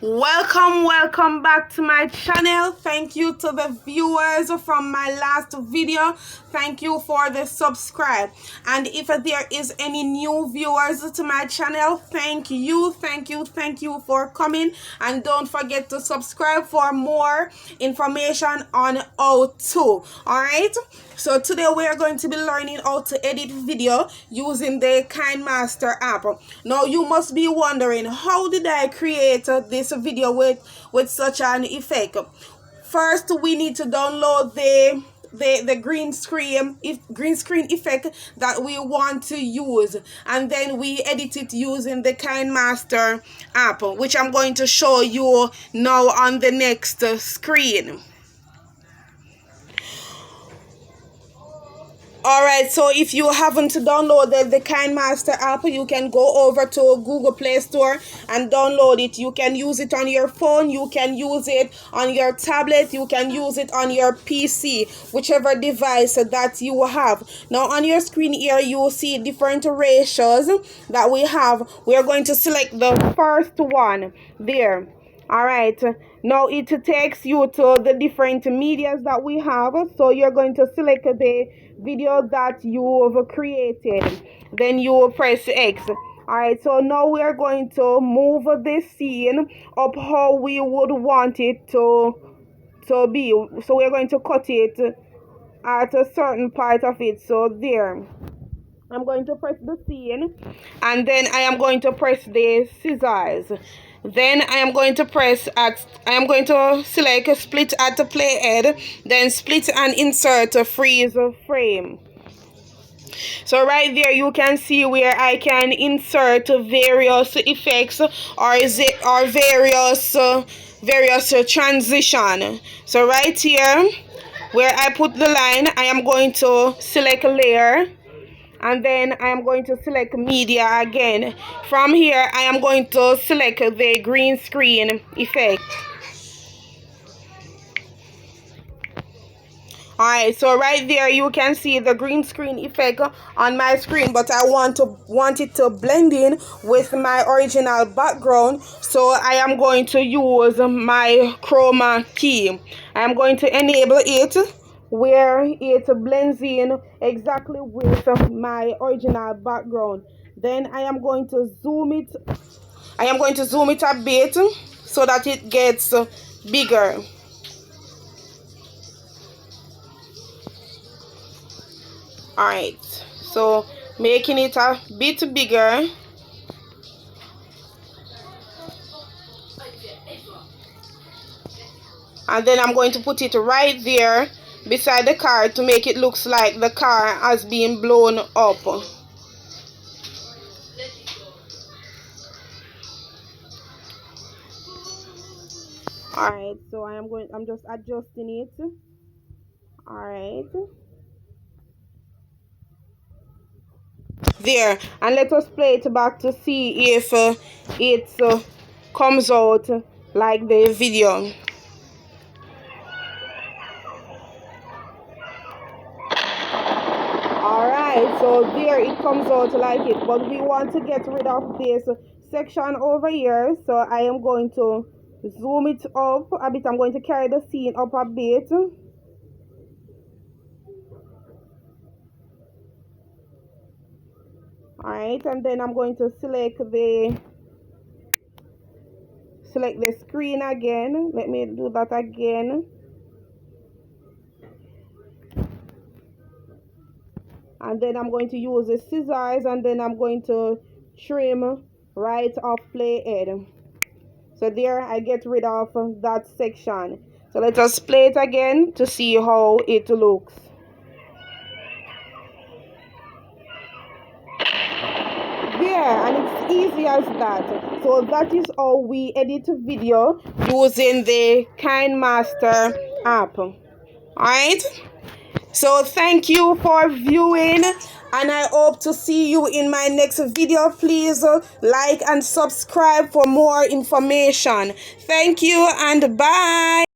Welcome back to my channel. Thank you to the viewers from my last video. Thank you for the subscribe, and if there is any new viewers to my channel, thank you for coming, and don't forget to subscribe for more information on how to. All right, so today we are going to be learning how to edit video using the KineMaster app. Now you must be wondering, how did I create this video with such an effect? First, we need to download the green screen effect that we want to use, and then we edit it using the KineMaster app, which I'm going to show you now on the next screen. Alright, so if you haven't downloaded the KineMaster app, you can go over to Google Play Store and download it. You can use it on your phone, you can use it on your tablet, you can use it on your PC, whichever device that you have. Now on your screen here, you will see different ratios that we have. We are going to select the first one there. Alright, now it takes you to the different medias that we have. So you're going to select the video that you've created, then you will press X. Alright, so now we are going to move this scene up how we would want it to be. So we're going to cut it at a certain part of it. So there, I'm going to press the scene, and then I am going to press the scissors. Then I am going to select split at the playhead, then split and insert a freeze frame. So right there you can see where I can insert various effects or various transition. So right here where I put the line, I am going to select layer, and then I am going to select media again. From here, I am going to select the green screen effect. Alright, so right there you can see the green screen effect on my screen, but I want it to blend in with my original background, so I am going to use my chroma key. I am going to enable it where it blends in exactly with my original background. Then I am going to zoom it a bit so that it gets bigger. Alright, so making it a bit bigger. And then I'm going to put it right there beside the car to make it looks like the car has been blown up. Alright, so I'm just adjusting it. Alright. There, and let us play it back to see if it comes out like the video. Alright, so there it comes out like it, but we want to get rid of this section over here, so I am going to zoom it up a bit. I'm going to carry the scene up a bit. Alright, and then I'm going to select the screen again. Let me do that again. And then I'm going to use the scissors, and then I'm going to trim right off playhead. So there, I get rid of that section. So let us play it again to see how it looks. There, and it's easy as that. So that is how we edit video using the KineMaster app. Alright, so thank you for viewing, and I hope to see you in my next video. Please like and subscribe for more information. Thank you and bye.